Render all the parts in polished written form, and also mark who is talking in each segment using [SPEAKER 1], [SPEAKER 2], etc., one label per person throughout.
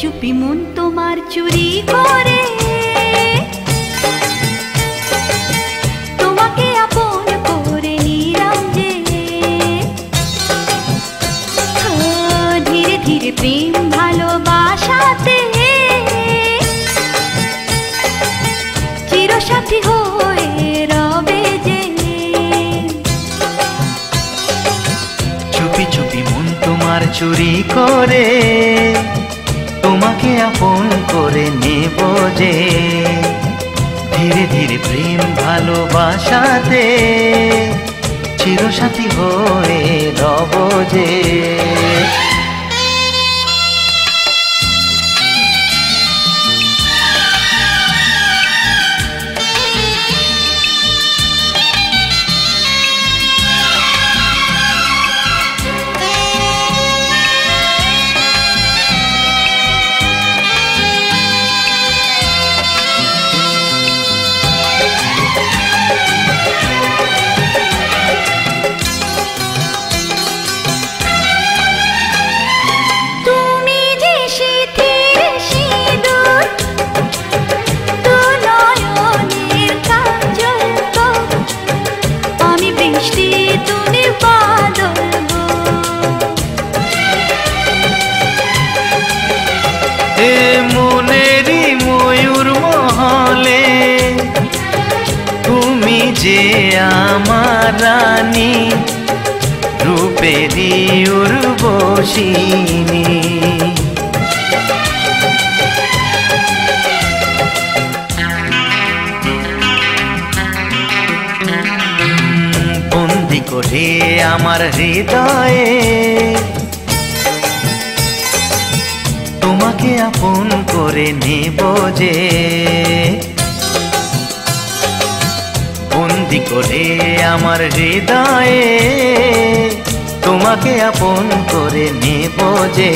[SPEAKER 1] চুপি মন তোমার চুরি করে তোমাকে আপন করে নিলাম যে ধীরে ধীরে প্রেম ভালোবাসাতে চিরসাথী হয়ে রবে যে
[SPEAKER 2] চুপি চুপি মন তোমার চুরি করে তোমাকে আপন করে নেব যে ধীরে ধীরে প্রেম ভালোবাসাতে চিরসাথী হয়ে রব যে মনেরই ময়ূর মহলে তুমি যে আমার রানী রূপেরই উর্বশিনী বন্দি করে আমার হৃদয়ে তোমাকে আপন করে নেব যে বন্দি করে আমার হৃদয়ে তোমাকে আপন করে নেব যে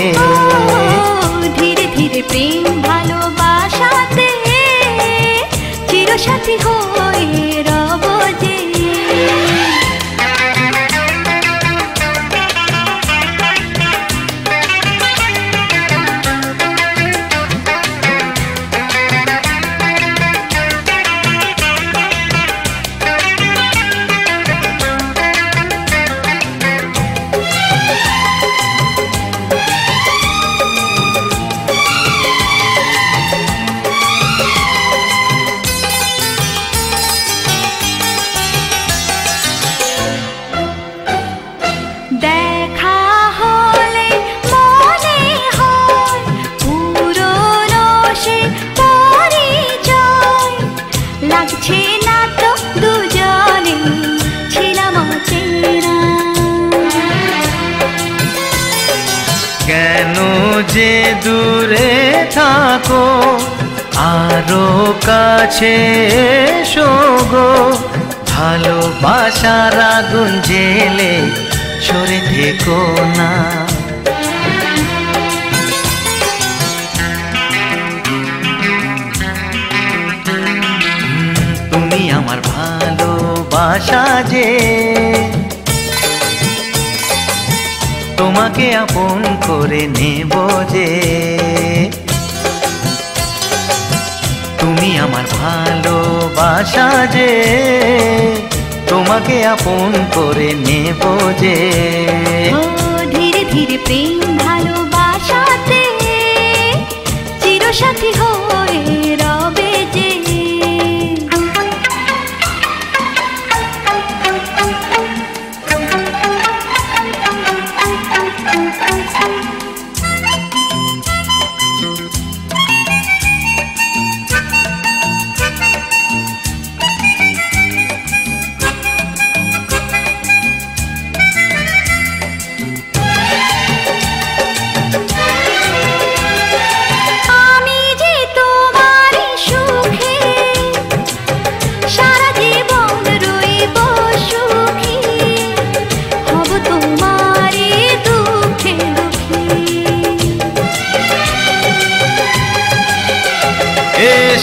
[SPEAKER 1] ধীরে ধীরে প্রেম ভালোবাসাতে চিরসাথী হয়ে রব যে
[SPEAKER 2] কেন যে দূরে থাকো আরো কাছে এসো গো ভালোবাসার আগুন জেলে সরে থেকো না তুমি আমার ভালোবাসা যে তোমাকে আপন করে নেব যে তুমি আমার ভালোবাসা যে তোমাকে আপন করে নেব যে
[SPEAKER 1] ধীরে ধীরে প্রেম ভালোবাসাতে চিরসাথী হয়ে রবে যে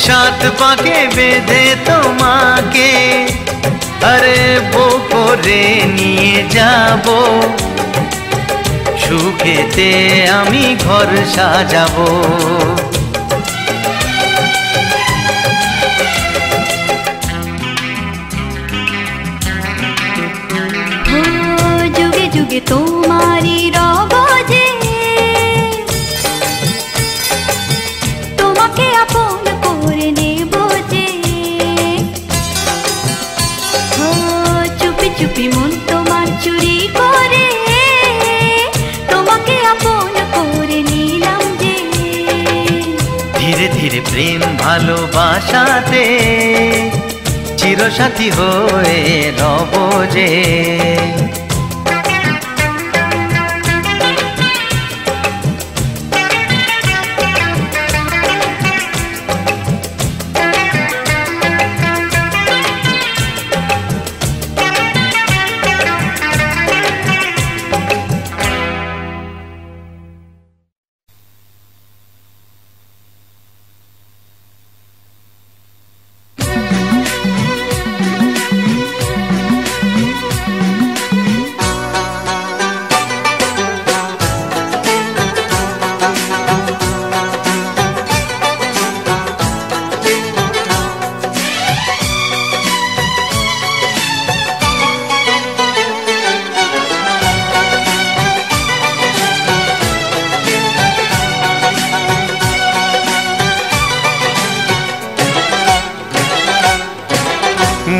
[SPEAKER 2] সাত পাকে বেঁধে তোমাকে আরে বো করে নিয়ে যাব সুখেতে আমি ঘর সাজাবো।
[SPEAKER 1] যুগে যুগে তোমারই রব যে, তোমাকে আপন করে নেব যে। চুপি চুপি মন তোমার চুরি করে, তোমাকে আপন করে নিলাম যে।
[SPEAKER 2] ধীরে ধীরে প্রেম ভালোবাসাতে চিরসাথী হয়ে রব যে।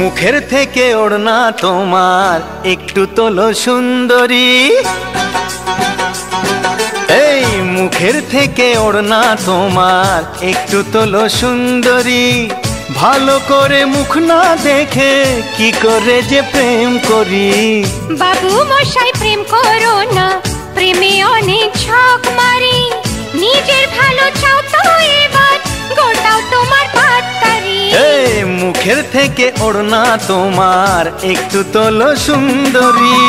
[SPEAKER 2] মুখের থেকে ওড়না তোমার একটু তোলো সুন্দরী, এই মুখের থেকে ওড়না তোমার একটু তোলো সুন্দরী। ভালো করে মুখ না দেখে কি করে যে প্রেম করি।
[SPEAKER 1] বাবু মশাই প্রেম করো না, প্রেমে অনেক ছক মারি। নিজের ভালো চাও তো এবার গোটাও তোমার পাত্তারি।
[SPEAKER 2] এই মুখের থেকে ওড়না তোমার একটু তোলো সুন্দরী।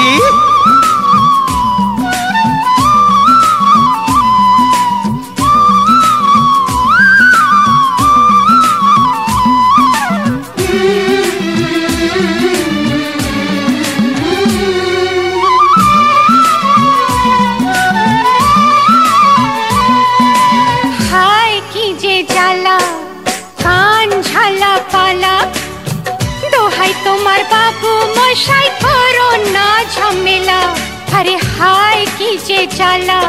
[SPEAKER 1] হায় কি যে জ্বালা, কান ঝালা পালা। দোহাই তোমার বাবু মশাই করো না ঝামেলা। আরে হায় কি যে জ্বালা,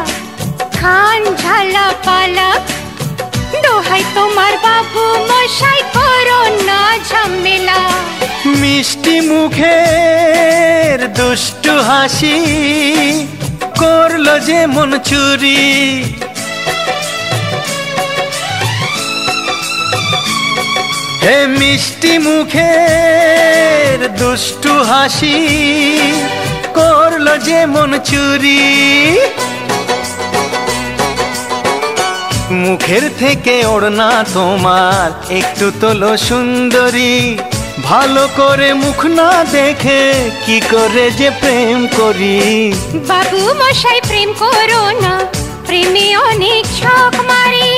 [SPEAKER 1] কান ঝালা পালা। দোহাই তোমার বাবু মশাই করো না ঝামেলা।
[SPEAKER 2] মিষ্টি মুখের দুষ্টু হাসি করলো যে মন চুরি। হে মিষ্টি মুখের দুষ্টু হাসি করলো যে মন চুরি। মুখের থেকে ওড়না তোমার একটু তোলো সুন্দরী। ভালো করে মুখ না দেখে কি করে যে প্রেম করি।
[SPEAKER 1] বাবু মশাই প্রেম করো না, প্রেমে অনেক ছক মারি।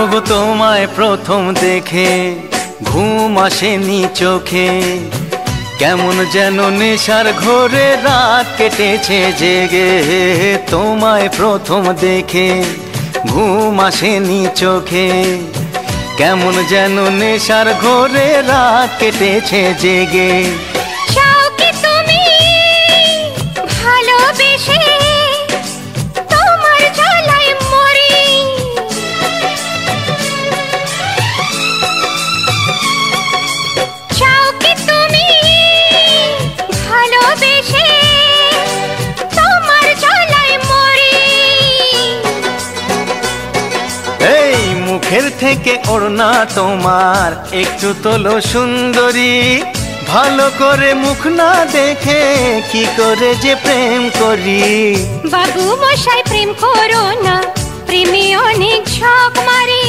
[SPEAKER 2] ওগো তোমায় প্রথম দেখে ঘুম আসেনি চোখে। কেমন যেন নেশার ঘোরে রাত কেটেছে জেগে। তোমায় প্রথম দেখে ঘুম আসেনি চোখে। কেমন যেন নেশার ঘোরে রাত কেটেছে জেগে।
[SPEAKER 1] চাও কি তুমি ভালোবেসে তোমার জ্বালায় মরি। চাও কি তুমি ভালোবেসে তোমার জ্বালায় মরি।
[SPEAKER 2] এই মুখের থেকে ওড়না তোমার একটু তোলো সুন্দরী। ভালো করে মুখ না দেখে কি করে যে প্রেম করি।
[SPEAKER 1] বাবু মশাই প্রেম করো না, প্রেমে অনেক ছক মারি।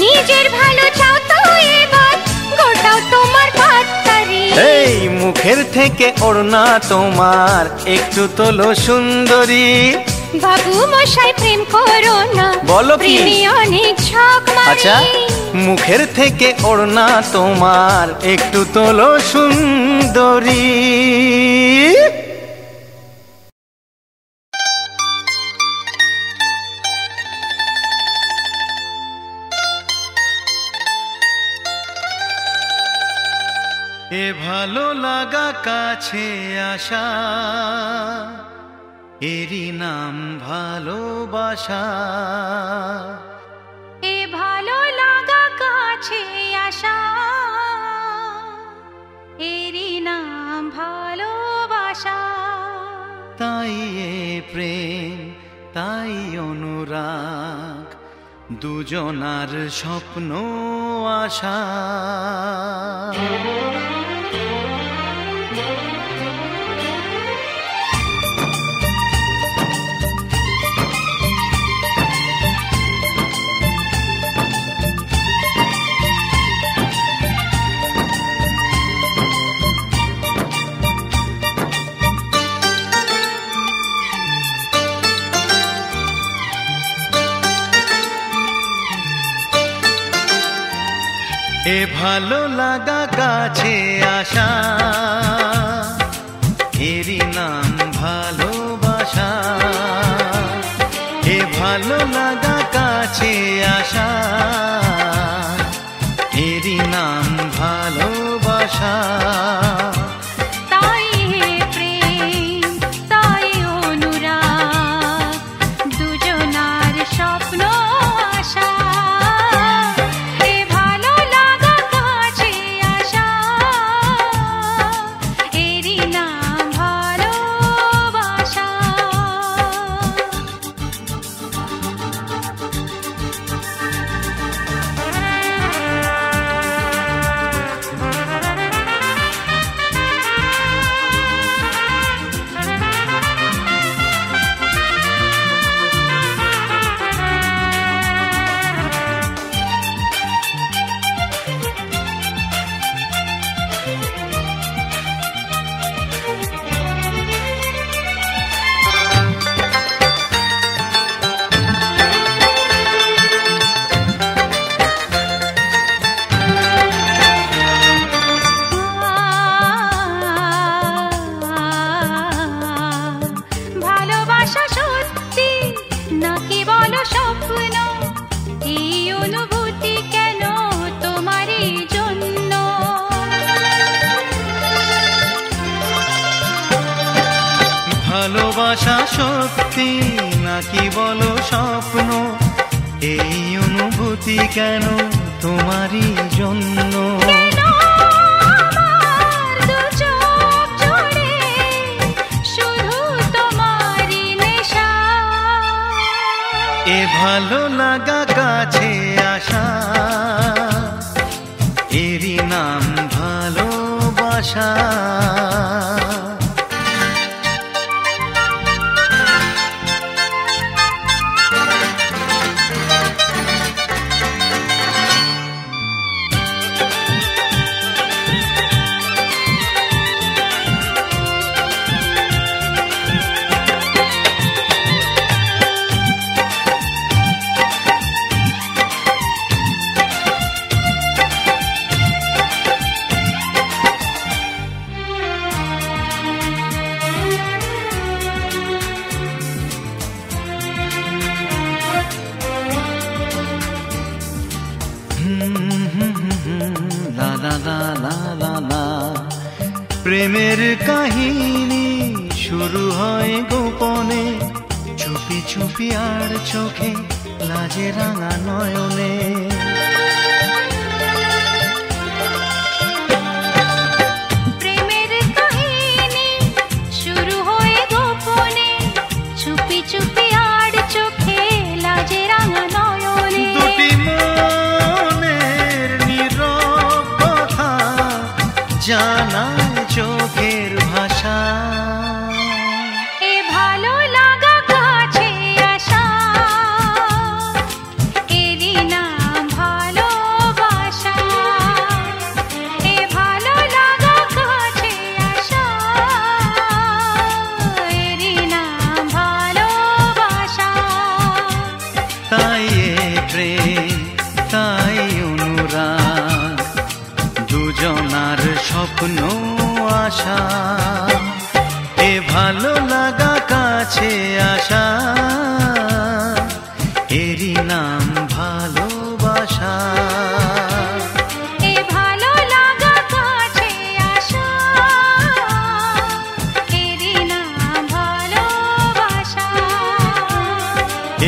[SPEAKER 1] নিজের ভালো চাও তো এবার গোটাও তোমার পাত্তারি।
[SPEAKER 2] এই মুখের থেকে ওড়না তোমার একটু তোলো সুন্দরী।
[SPEAKER 1] বাবু মশাই প্রেম করো না,
[SPEAKER 2] বলো কি?
[SPEAKER 1] প্রেমে অনেক ঝক মারি।
[SPEAKER 2] আচ্ছা, মুখের থেকে ওড়না তোমার একটু তোলো সুন্দরী। এ ভালো লাগা কাছে আসা, এরই নাম ভালোবাসা।
[SPEAKER 1] এ ভালো লাগা কাছে আসা, এরই নাম ভালোবাসা।
[SPEAKER 2] তাই এ প্রেম, তাই অনুরাগ, দুজনার স্বপ্ন আশা। এ ভালো লাগা কাছে আসা, এরই নাম ভালোবাসা। এ ভালো লাগা কাছে আসা, এরই নাম ভালোবাসা।
[SPEAKER 1] তাই হে প্রেম, তাই অনুরাগ, দুজনার স্বপ্ন আশা। এ ভালো লাগা কাছে আসা, এরই নাম ভালোবাসা। ভালোবাসা সত্যি নাকি বলো স্বপ্ন, এই অনুভূতি কেন তোমারই জন্য।
[SPEAKER 2] ভালোবাসা সত্যি নাকি বলো স্বপ্ন, এই অনুভূতি কেন তোমারই জন্য।
[SPEAKER 1] কেন আমার দু চোখ জুড়ে শুধু তোমারই নেশা।
[SPEAKER 2] এ ভালো লাগা কাছে আসা, এরই নাম ভালোবাসা। লা লা লা লা লা লা। প্রেমের কাহিনী শুরু হয় গোপনে, চুপি চুপি আর চোখে লাজে রাঙা নয়নে।
[SPEAKER 1] প্রেমের কাহিনী শুরু হয়ে গোপনে, চুপি চুপি আর চোখে লাজে রাঙা নয়নে।
[SPEAKER 2] দুটি মনের নীরব কথা জানায় চোখের ভাষা।
[SPEAKER 1] এ ভালো লাগা কাছে আসা, এরই নাম ভালোবাসা।
[SPEAKER 2] স্বপ্ন আশা, এ ভালো লাগা কাছে আসা, এরই নাম ভালোবাসা।
[SPEAKER 1] এ ভালো লাগা কাছে আসা, এরই নাম ভালোবাসা।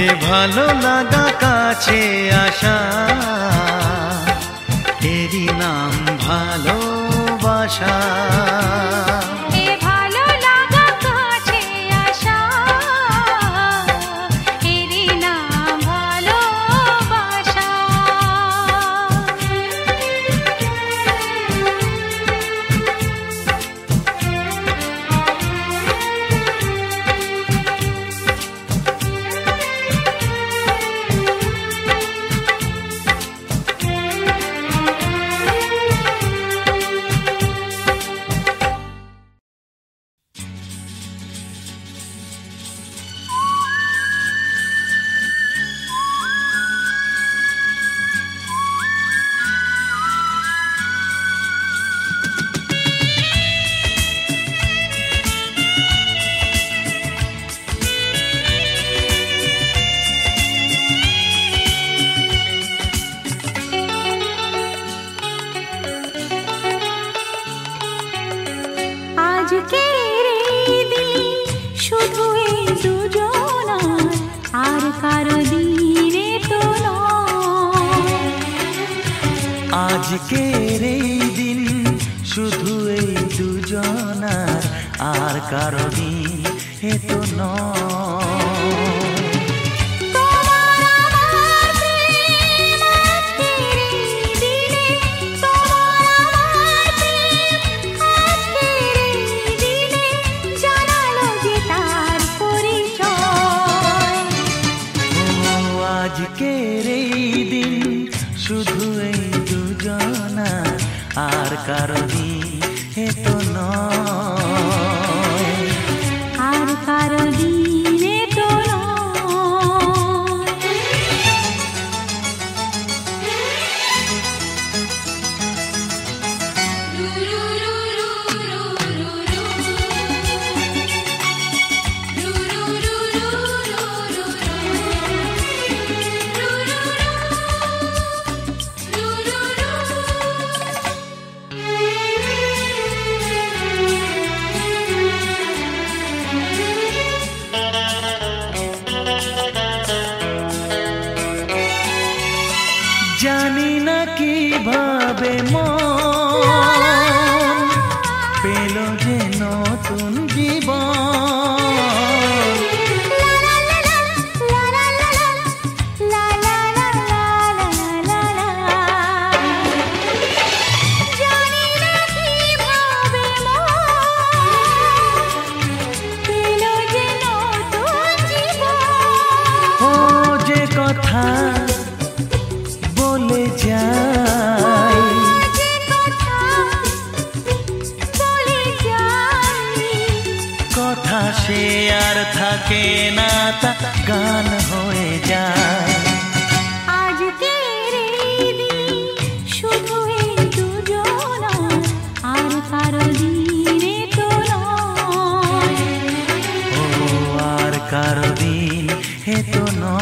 [SPEAKER 2] এ ভালো লাগা কাছে আসা, এরই নাম ভালোবাসা।
[SPEAKER 1] এ ভালো লাগা কাছে আসা, এরই নাম ভালোবাসা। আজকের এই দিন শুধু এই দুজনার, আর কারো দিনে তো নয়।
[SPEAKER 2] আজকের এই দিন শুধু এই দুজনার, আর কারো দিন এ তো নয়। আজকের এই দিন শুধু এই দুজনার, আর কারো দিন এ তো নয়।
[SPEAKER 1] আর কারো দিনে তো
[SPEAKER 2] জানি না কিভাবে মন পেল যে নতুন জীবন। ও যে কথা বলে যাই, কথা সে আর থাকে না, তা গান হয়ে যায়।
[SPEAKER 1] আজকের এই দিন শুধু এই দুজনার, আর কারো দিনে তো নয়।
[SPEAKER 2] ও আর কারো দিন এ তো নয়।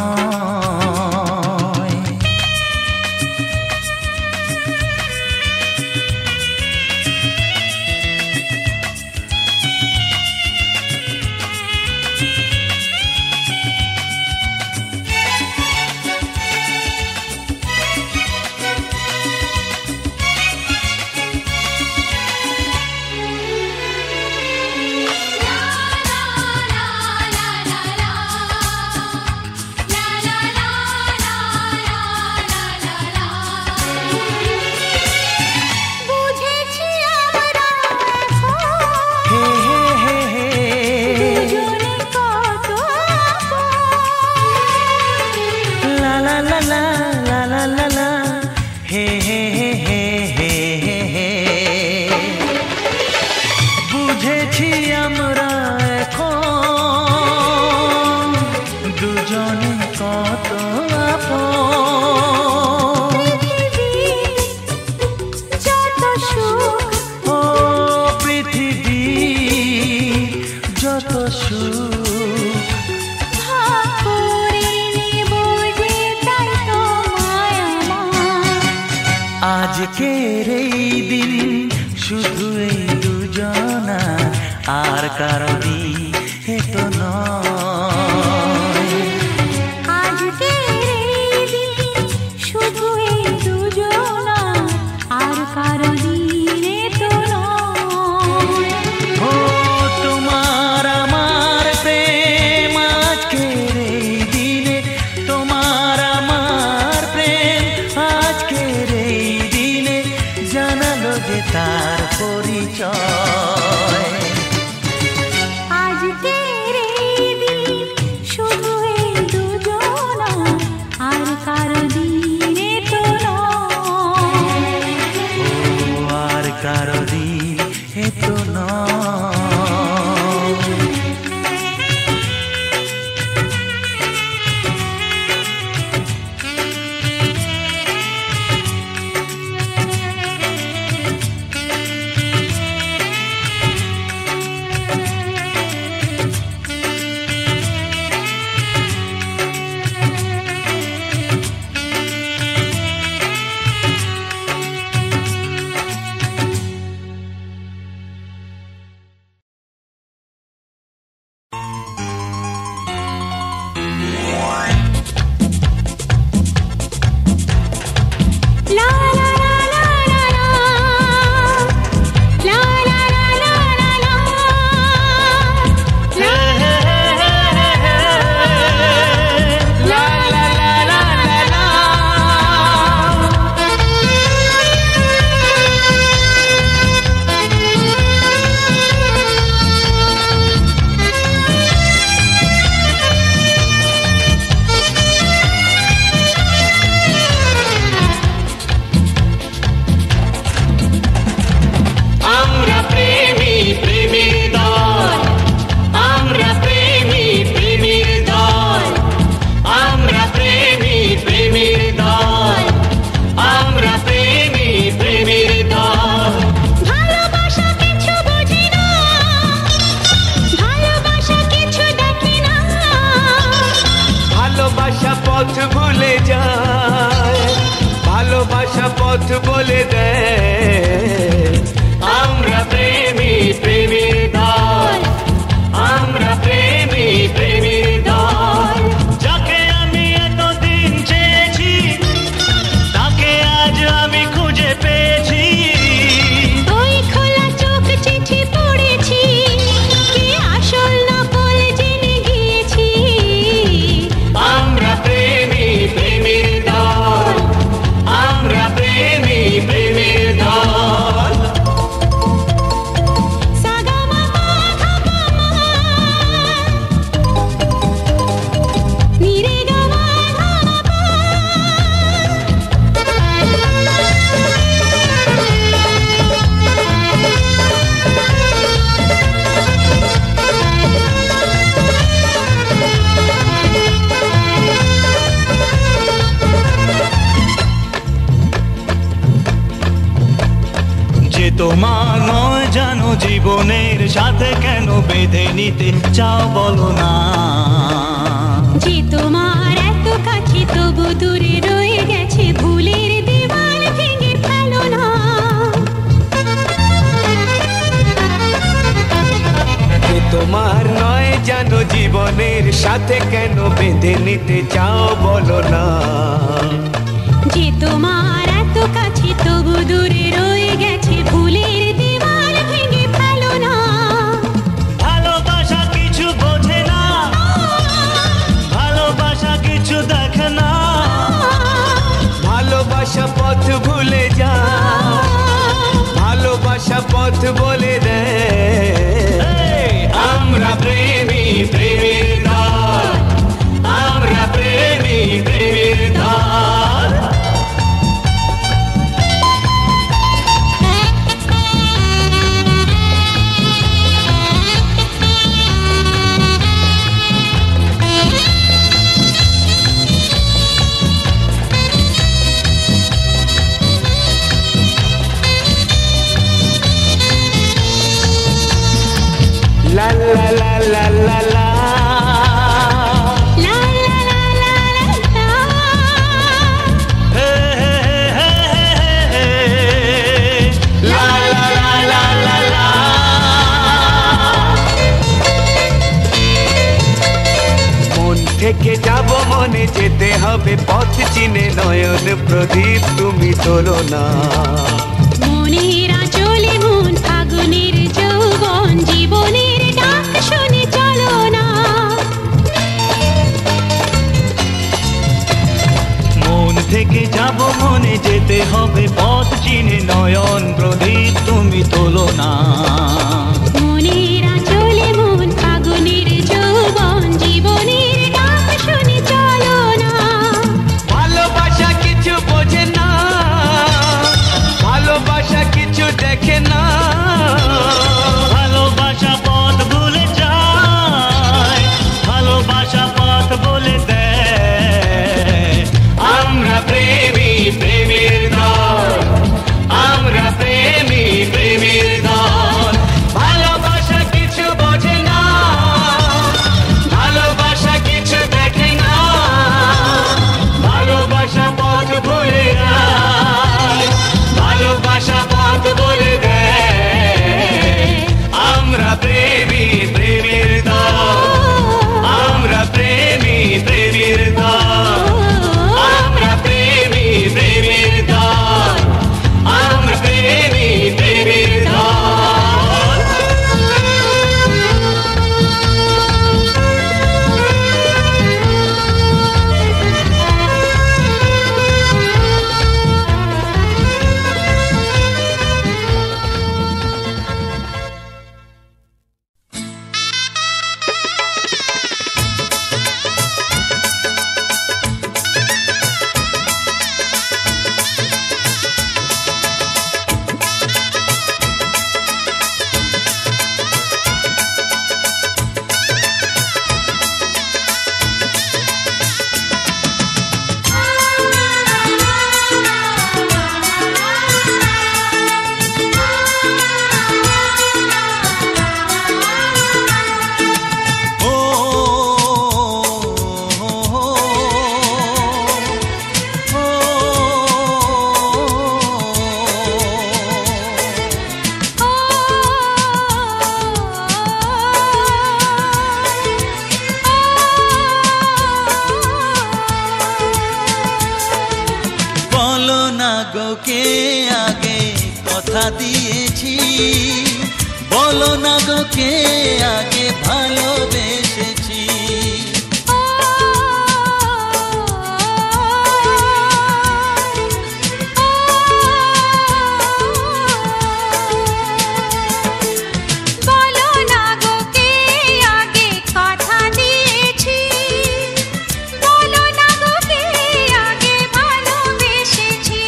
[SPEAKER 2] কারো দিন এ তো নয়।
[SPEAKER 1] আজকের এই দিন শুধু এই দুজনা, আর কারো দিন এ তো নয়।
[SPEAKER 2] ও তোমার আমার প্রেম আজকের এই দিনে, তোমার আমার প্রেম আজকের এই দিনে জানালো যে তার পরিচয়।
[SPEAKER 1] আজকের এই দিন শুধু এই দুজনা, আর কারো দিন এ তো নয়।
[SPEAKER 2] ও আর কারো দিন এ তো নয়।
[SPEAKER 1] লা লা লা লা লা লা, লা লা লা লা লা লা, লা লা লা লা লা লা। আমরা প্রেমী প্রেমের দল, আমরা প্রেমী প্রেমের দল, আমরা প্রেমী প্রেমের দল, আমরা প্রেমী প্রেমের দল। ভালোবাসা কিছু বুঝি না, ভালোবাসা কিছু দেখি না,
[SPEAKER 2] ভালোবাসা পথ ভুলে যায়, ভালোবাসা পথ বলে দেয়। আমরা প্রেমী প্রেমের দল, আমরা প্রেমী প্রেমের দল। যাকে আমি এতদিন চেয়েছি, তাকে আজ আমি খুঁজে পেয়েছি।
[SPEAKER 1] ওই খোলা চোখ চিঠি পড়েছি, কি আসল নকল জেনে গিয়েছি।
[SPEAKER 2] আমরা প্রেমী প্রেমের দল, আমরা প্রেমী প্রেমের দল।
[SPEAKER 1] সাগামা পাধামা নিরে গামা ধামা পা।
[SPEAKER 2] যে তোমার নয় জানো জীবনের সাথে কেন বেঁধে নিতে চাও বলো না।
[SPEAKER 1] যে তোমার এত কাছে তবু দূরে রয়ে গেছে, ভুলের দেওয়াল ভেঙে ফেলো না।
[SPEAKER 2] যে তোমার নয় জানো জীবনের সাথে কেন বেঁধে নিতে চাও বলো না।
[SPEAKER 1] যে তোমার এত কাছে তবু দূরে রয়ে গেছে, ভুলের দেওয়াল ভেঙে ফেলো না।
[SPEAKER 2] ভালোবাসা কিছু বোঝে না, ভালোবাসা কিছু দেখে না, ভালোবাসা পথ ভুলে যায়, ভালোবাসা পথ বলে দেয়। আমরা প্রেমী প্রেমের দল, আমরা প্রেমী প্রেমের দল। যেতে হবে পথ চিনে নয়ন প্রদীপ তুমি তোলো না।
[SPEAKER 1] মনের আঁচলে মন ফাগুনের যৌবন জীবনের ডাক শুনে চলো না।
[SPEAKER 2] মন থেকে যাব মনে যেতে হবে পথ চিনে নয়ন প্রদীপ তুমি তোলো না।
[SPEAKER 1] মনের আঁচলে মন ফাগুনের যৌবন জীবনের ডাক শুনে চলো না।
[SPEAKER 2] ভালোবাসা কিছু বোঝে না, ভালোবাসা কিছু দেখে না, ভালোবাসা পথ ভুলে যায়, ভালোবাসা পথ বলে দেয়। আমরা প্রেমী প্রেমের দল, আমরা প্রেমী প্রেমের দল। ভালোবাসা কিছু বোঝে না, ভালোবাসা কিছু দেখে না, ভালোবাসা পথ ভুলে যায়, ভালোবাসা পথ বলে দেয়। আমরা প্রেমী প্রেমের দল, আমরা প্রেমী প্রেমের দল, আমরা প্রেমী প্রেমের দল, আমরা প্রেমী প্রেমের দল। বলো না গো কে আগে কথা দিয়েছি, বলো না গো কে আগে ভালোবেসেছি।
[SPEAKER 1] বলো না গো কে আগে কথা দিয়েছি, বলো না গো কে আগে ভালোবেসেছি।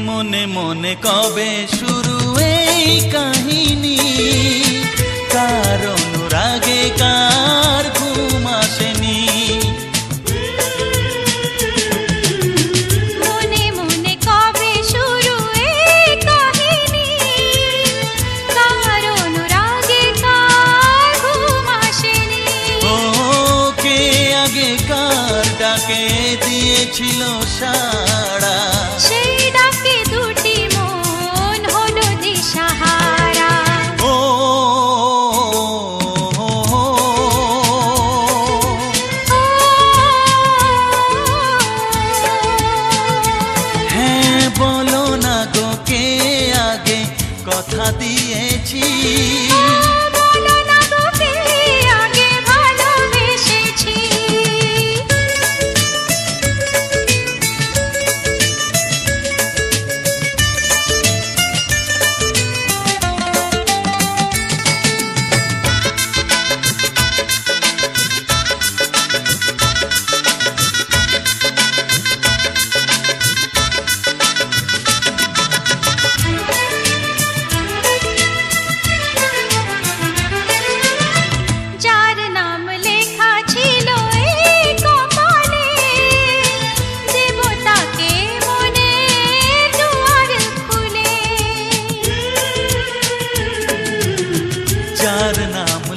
[SPEAKER 2] মনে মনে কবে শুরু এই কাহিনী, কার অনুরাগে কার ঘুম আসেনি।
[SPEAKER 1] মনে মনে কবে শুরু এই কাহিনী, কার অনুরাগে কার ঘুম আসেনি।
[SPEAKER 2] ও কে আগে কার ডাকে দিয়েছিল সাড়া,
[SPEAKER 1] সেই ডাকে দুটি মন হলো দিশাহারা।
[SPEAKER 2] ও হ্যাঁ বলো না গো কে আগে কথা দিয়েছি,
[SPEAKER 1] বলো না গো কে আগে ভালোবেসেছি।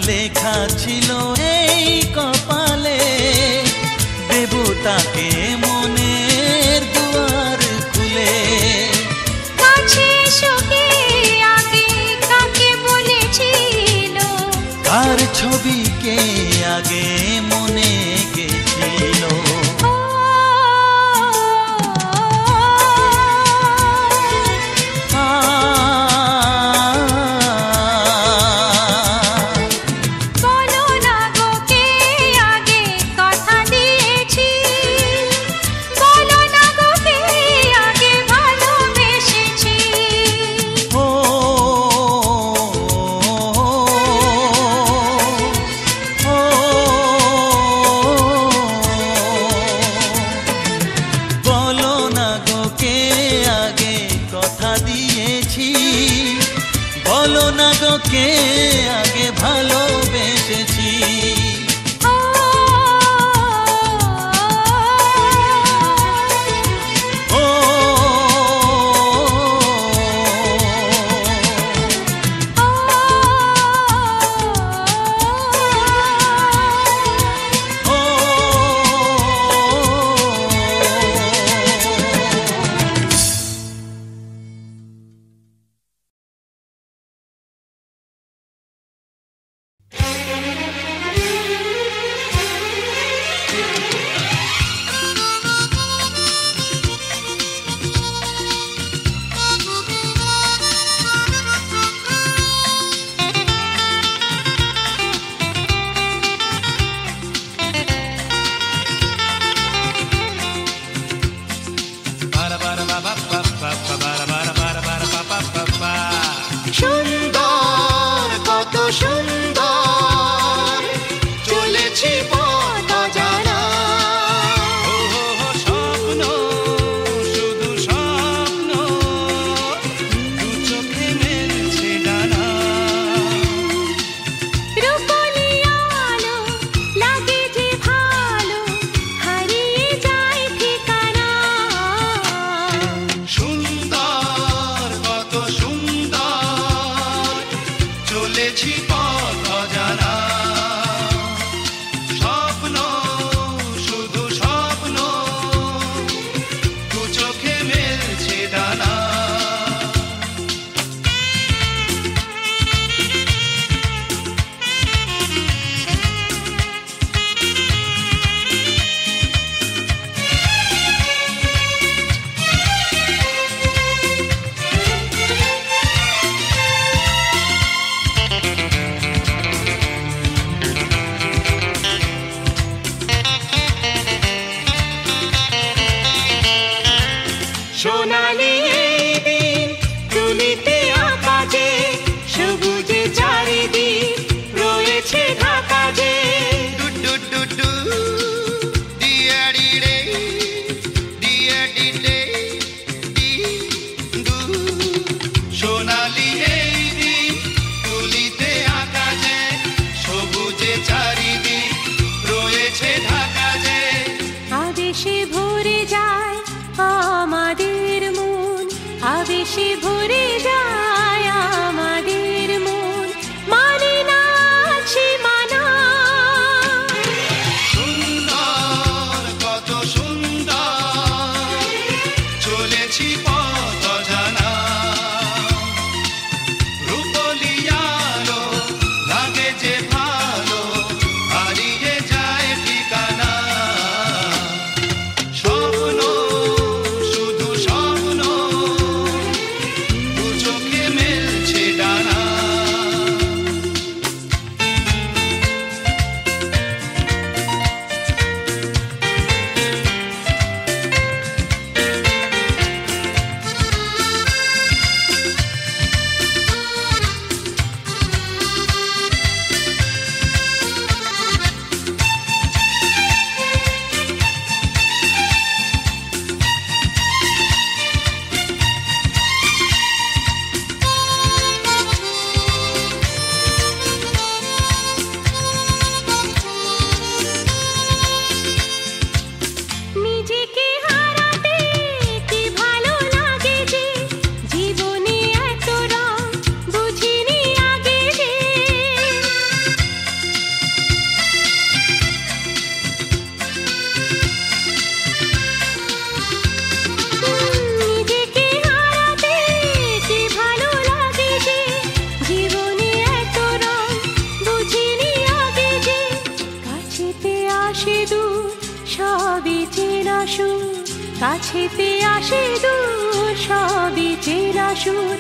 [SPEAKER 3] লেখা ছিল এই কপালে, দেব তাকে মনের দুয়ার খুলে।
[SPEAKER 1] কাছে এসো কে আগে কাকে বলেছিল,
[SPEAKER 3] কার ছবি কে আগে মনে গেছিল।
[SPEAKER 1] বলো না গো কে আগে কথা দিয়েছি, বলো না গো কে আগে ভালোবেসেছি।
[SPEAKER 3] ও ও
[SPEAKER 1] আসে দূর সবই চেনা সুর, কাছেতে আসে দূর সবই চেনা সুর।